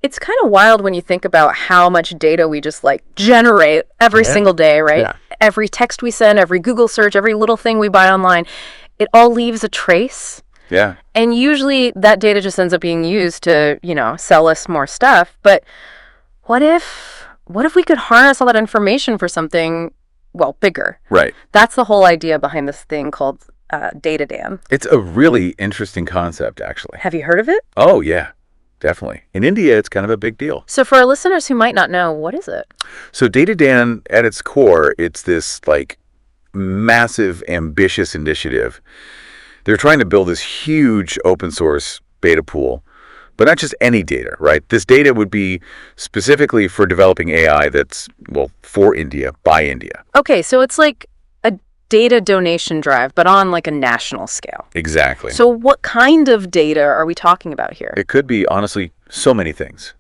It's kind of wild when you think about how much data we just like generate every single day, right? Yeah. Every text we send, every Google search, every little thing we buy online, it all leaves a trace. Yeah. And usually that data just ends up being used to, sell us more stuff. But what if we could harness all that information for something, well, bigger? Right. That's the whole idea behind this thing called data, Dan. It's a really interesting concept, actually. Have you heard of it? Oh, yeah, definitely. In India, it's kind of a big deal. So for our listeners who might not know, what is it? So Data Dan, at its core, it's this massive, ambitious initiative. They're trying to build this huge open source beta pool, but not just any data, right? This data would be specifically for developing AI that's, for India, by India. Okay, so it's like a data donation drive, but on like a national scale. Exactly. So what kind of data are we talking about here? It could be, honestly, so many things.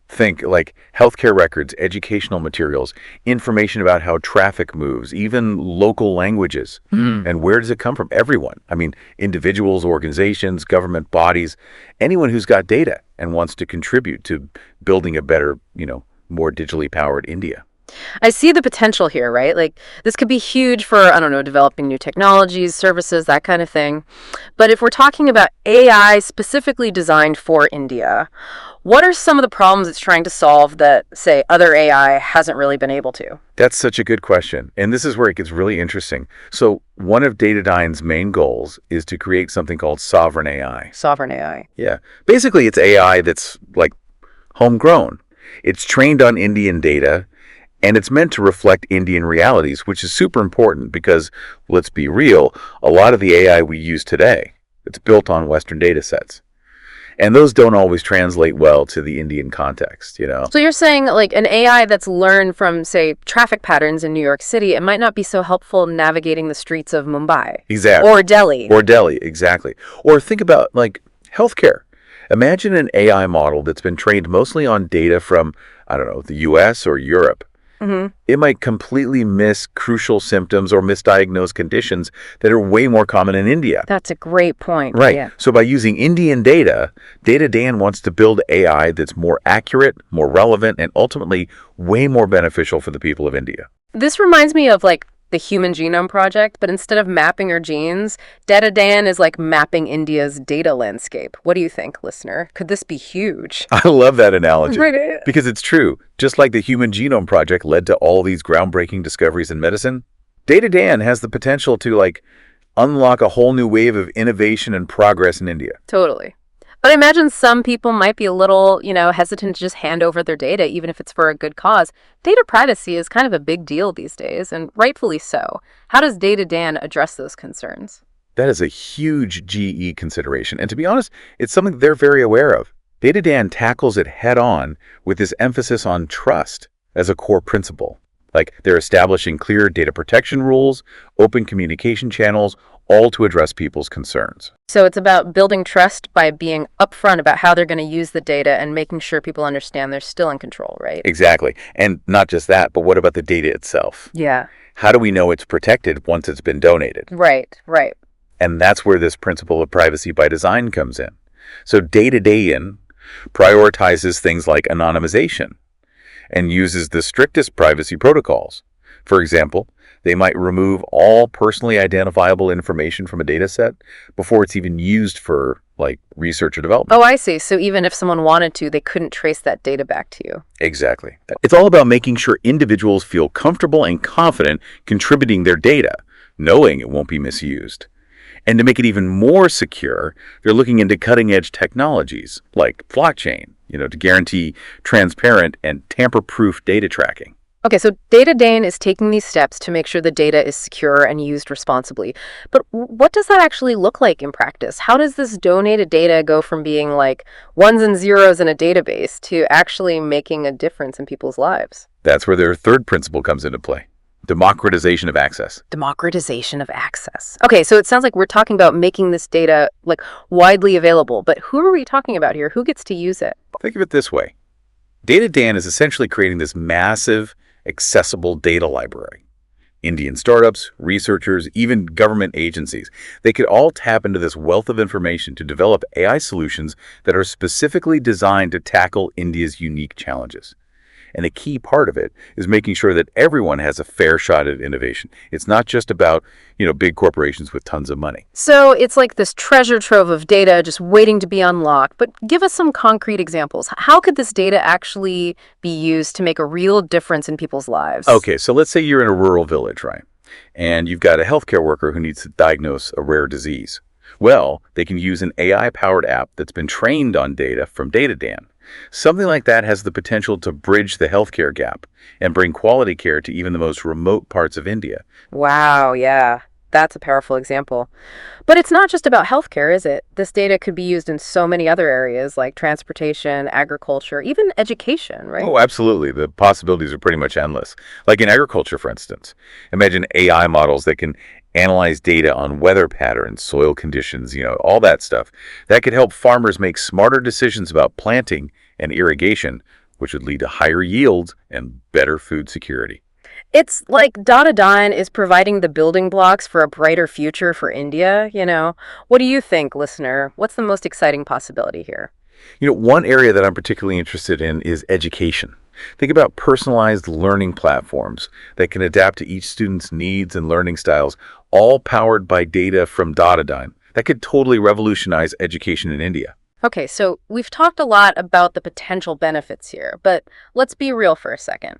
Think like healthcare records, educational materials, information about how traffic moves, even local languages. And where does it come from? Everyone. I mean, individuals, organizations, government bodies, anyone who's got data and wants to contribute to building a better, more digitally powered India. I see the potential here, right? Like this could be huge for, I don't know, developing new technologies, services, that kind of thing. But if we're talking about AI specifically designed for India, what are some of the problems it's trying to solve that, say, other AI hasn't really been able to? That's such a good question. And this is where it gets really interesting. So one of Datadyne's main goals is to create something called sovereign AI. Sovereign AI. Yeah. Basically, it's AI that's like homegrown. It's trained on Indian data, and it's meant to reflect Indian realities, which is super important because, let's be real, a lot of the AI we use today, it's built on Western data sets. And those don't always translate well to the Indian context, So you're saying like an AI that's learned from, say, traffic patterns in New York City, it might not be so helpful navigating the streets of Mumbai. Exactly. Or Delhi. Or Delhi, exactly. Or think about healthcare. Imagine an AI model that's been trained mostly on data from, I don't know, the US or Europe. It might completely miss crucial symptoms or misdiagnose conditions that are way more common in India. That's a great point. Right. Yeah. So by using Indian data, Data Dan wants to build AI that's more accurate, more relevant, and ultimately way more beneficial for the people of India. This reminds me of like the Human Genome Project, but instead of mapping our genes, Data Dan is like mapping India's data landscape. What do you think, listener? Could this be huge? I love that analogy. Right. Because it's true. Just like the Human Genome Project led to all these groundbreaking discoveries in medicine, Data Dan has the potential to unlock a whole new wave of innovation and progress in India. Totally. But I imagine some people might be a little, hesitant to just hand over their data, even if it's for a good cause. Data privacy is kind of a big deal these days, and rightfully so. How does Data Dan address those concerns? That is a huge GE consideration. And to be honest, it's something they're very aware of. Data Dan tackles it head on with this emphasis on trust as a core principle. They're establishing clear data protection rules, open communication channels, all to address people's concerns. So it's about building trust by being upfront about how they're going to use the data and making sure people understand they're still in control, right? Exactly. And not just that, but what about the data itself? Yeah. How do we know it's protected once it's been donated? Right. And that's where this principle of privacy by design comes in. So Data Dan prioritizes things like anonymization and uses the strictest privacy protocols. For example, they might remove all personally identifiable information from a data set before it's even used for research or development. Oh, I see. So even if someone wanted to, they couldn't trace that data back to you. Exactly. It's all about making sure individuals feel comfortable and confident contributing their data, knowing it won't be misused. And to make it even more secure, they're looking into cutting-edge technologies like blockchain, to guarantee transparent and tamper-proof data tracking. Okay, so Data Dan is taking these steps to make sure the data is secure and used responsibly. But what does that actually look like in practice? How does this donated data go from being like ones and zeros in a database to actually making a difference in people's lives? That's where their third principle comes into play. Democratization of access. Democratization of access. Okay, so it sounds like we're talking about making this data widely available, but who are we talking about here? Who gets to use it? Think of it this way. Data Dan is essentially creating this massive, accessible data library. Indian startups, researchers, even government agencies. They could all tap into this wealth of information to develop AI solutions that are specifically designed to tackle India's unique challenges. And a key part of it is making sure that everyone has a fair shot at innovation. It's not just about, big corporations with tons of money. So it's like this treasure trove of data just waiting to be unlocked. But give us some concrete examples. How could this data actually be used to make a real difference in people's lives? Okay, so let's say you're in a rural village, right? And you've got a healthcare worker who needs to diagnose a rare disease. Well, they can use an AI-powered app that's been trained on data from Daan. Something like that has the potential to bridge the healthcare gap and bring quality care to even the most remote parts of India. Wow, yeah. That's a powerful example. But it's not just about healthcare, is it? This data could be used in so many other areas like transportation, agriculture, even education, right? Oh, absolutely. The possibilities are pretty much endless. Like in agriculture, for instance. Imagine AI models that can analyze data on weather patterns, soil conditions, all that stuff. That could help farmers make smarter decisions about planting and irrigation, which would lead to higher yields and better food security. It's like Daan is providing the building blocks for a brighter future for India. What do you think, listener? What's the most exciting possibility here? One area that I'm particularly interested in is education. Think about personalized learning platforms that can adapt to each student's needs and learning styles, all powered by data from Daan. That could totally revolutionize education in India. Okay, so we've talked a lot about the potential benefits here, but let's be real for a second.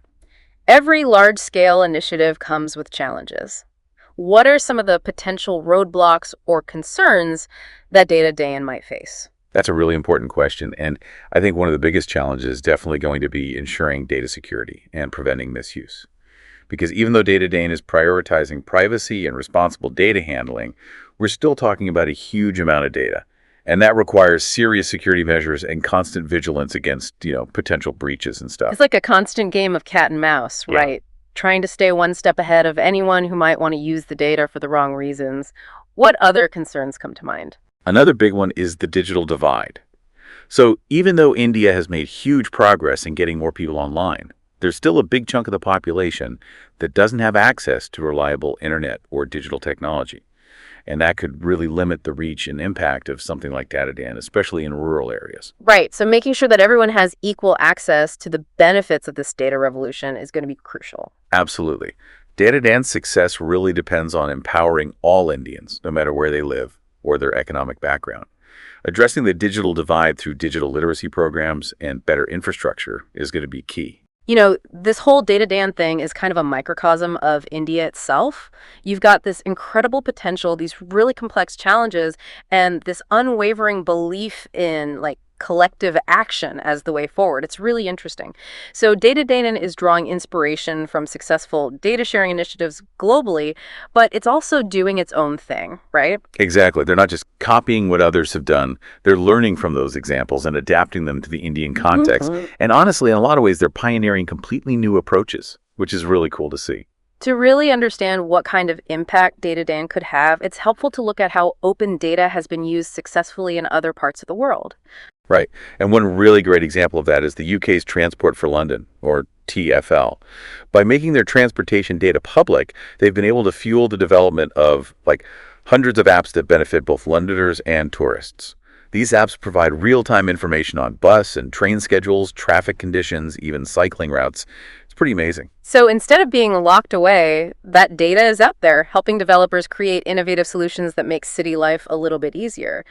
Every large-scale initiative comes with challenges. What are some of the potential roadblocks or concerns that Daan might face? That's a really important question, and I think one of the biggest challenges is definitely going to be ensuring data security and preventing misuse. Because even though Daan is prioritizing privacy and responsible data handling, we're still talking about a huge amount of data. And that requires serious security measures and constant vigilance against, potential breaches and stuff. It's like a constant game of cat and mouse, Yeah. right? Trying to stay one step ahead of anyone who might want to use the data for the wrong reasons. What other concerns come to mind? Another big one is the digital divide. So even though India has made huge progress in getting more people online, there's still a big chunk of the population that doesn't have access to reliable internet or digital technology. And that could really limit the reach and impact of something like Daan, especially in rural areas. Right, so making sure that everyone has equal access to the benefits of this data revolution is going to be crucial. Absolutely. Daan's success really depends on empowering all Indians, no matter where they live or their economic background. Addressing the digital divide through digital literacy programs and better infrastructure is going to be key. This whole Daan thing is kind of a microcosm of India itself. You've got this incredible potential, these really complex challenges, and this unwavering belief in collective action as the way forward. It's really interesting. So Daan is drawing inspiration from successful data sharing initiatives globally, but it's also doing its own thing, right? Exactly. They're not just copying what others have done. They're learning from those examples and adapting them to the Indian context. And honestly, in a lot of ways, they're pioneering completely new approaches, which is really cool to see. To really understand what kind of impact Daan could have, it's helpful to look at how open data has been used successfully in other parts of the world. Right. And one really great example of that is the UK's Transport for London, or TfL. By making their transportation data public, they've been able to fuel the development of hundreds of apps that benefit both Londoners and tourists. These apps provide real-time information on bus and train schedules, traffic conditions, even cycling routes. It's pretty amazing. So instead of being locked away, that data is out there, helping developers create innovative solutions that make city life a little bit easier.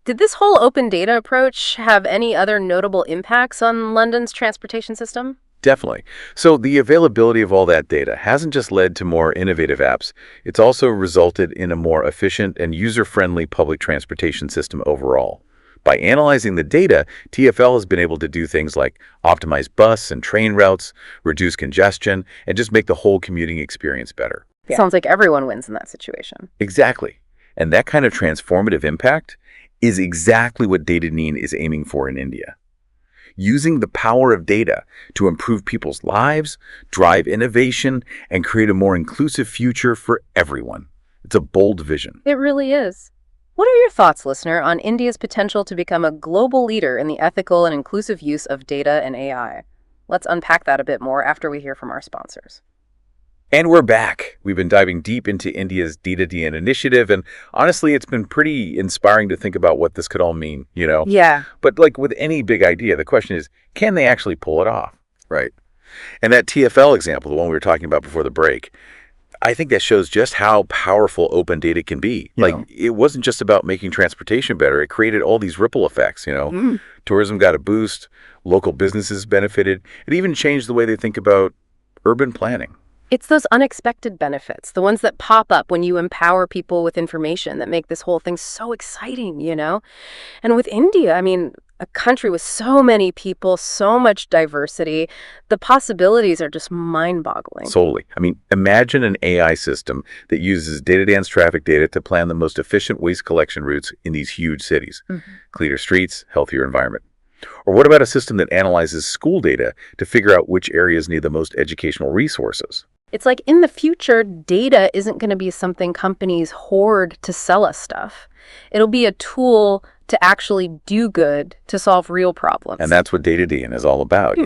Did this whole open data approach have any other notable impacts on London's transportation system? Definitely. So the availability of all that data hasn't just led to more innovative apps. It's also resulted in a more efficient and user-friendly public transportation system overall. By analyzing the data, TfL has been able to do things like optimize bus and train routes, reduce congestion, and just make the whole commuting experience better. Yeah. Sounds like everyone wins in that situation. Exactly. And that kind of transformative impact is exactly what Daan is aiming for in India. Using the power of data to improve people's lives, drive innovation, and create a more inclusive future for everyone. It's a bold vision. It really is. What are your thoughts, listener, on India's potential to become a global leader in the ethical and inclusive use of data and AI? Let's unpack that a bit more after we hear from our sponsors. And we're back. We've been diving deep into India's Data initiative, and honestly, it's been pretty inspiring to think about what this could all mean. Yeah. But like with any big idea, the question is, can they actually pull it off, right? And that TFL example, the one we were talking about before the break, I think that shows just how powerful open data can be. It wasn't just about making transportation better. It created all these ripple effects. Tourism got a boost, local businesses benefited. It even changed the way they think about urban planning. It's those unexpected benefits, the ones that pop up when you empower people with information that make this whole thing so exciting. And with India, I mean, a country with so many people, so much diversity, the possibilities are just mind-boggling. Solely. I mean, imagine an AI system that uses Data's traffic data to plan the most efficient waste collection routes in these huge cities. Cleaner streets, healthier environment. Or what about a system that analyzes school data to figure out which areas need the most educational resources? It's like in the future, data isn't going to be something companies hoard to sell us stuff. It'll be a tool to actually do good, to solve real problems. And that's what Data is all about.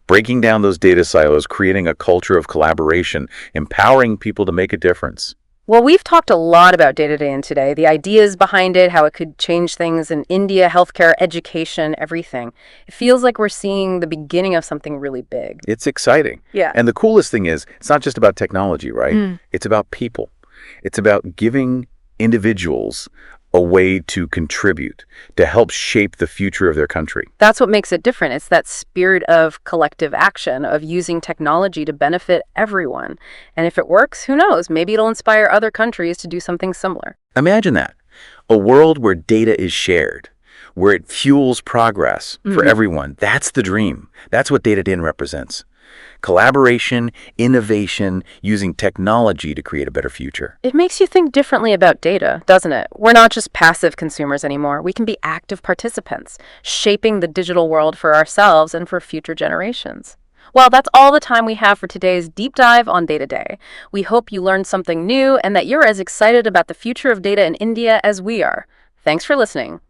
Breaking down those data silos, creating a culture of collaboration, empowering people to make a difference. Well, we've talked a lot about Data today, the ideas behind it, how it could change things in India, healthcare, education, everything. It feels like we're seeing the beginning of something really big. It's exciting. Yeah. And the coolest thing is, it's not just about technology, right? It's about people. It's about giving individuals a way to contribute, to help shape the future of their country. That's what makes it different. It's that spirit of collective action, of using technology to benefit everyone. And if it works, who knows? Maybe it'll inspire other countries to do something similar. Imagine that. A world where data is shared, where it fuels progress for everyone. That's the dream. That's what Data represents. Collaboration, innovation, using technology to create a better future. It makes you think differently about data, doesn't it? We're not just passive consumers anymore. We can be active participants, shaping the digital world for ourselves and for future generations. Well, that's all the time we have for today's deep dive on Data Day. We hope you learned something new and that you're as excited about the future of data in India as we are. Thanks for listening.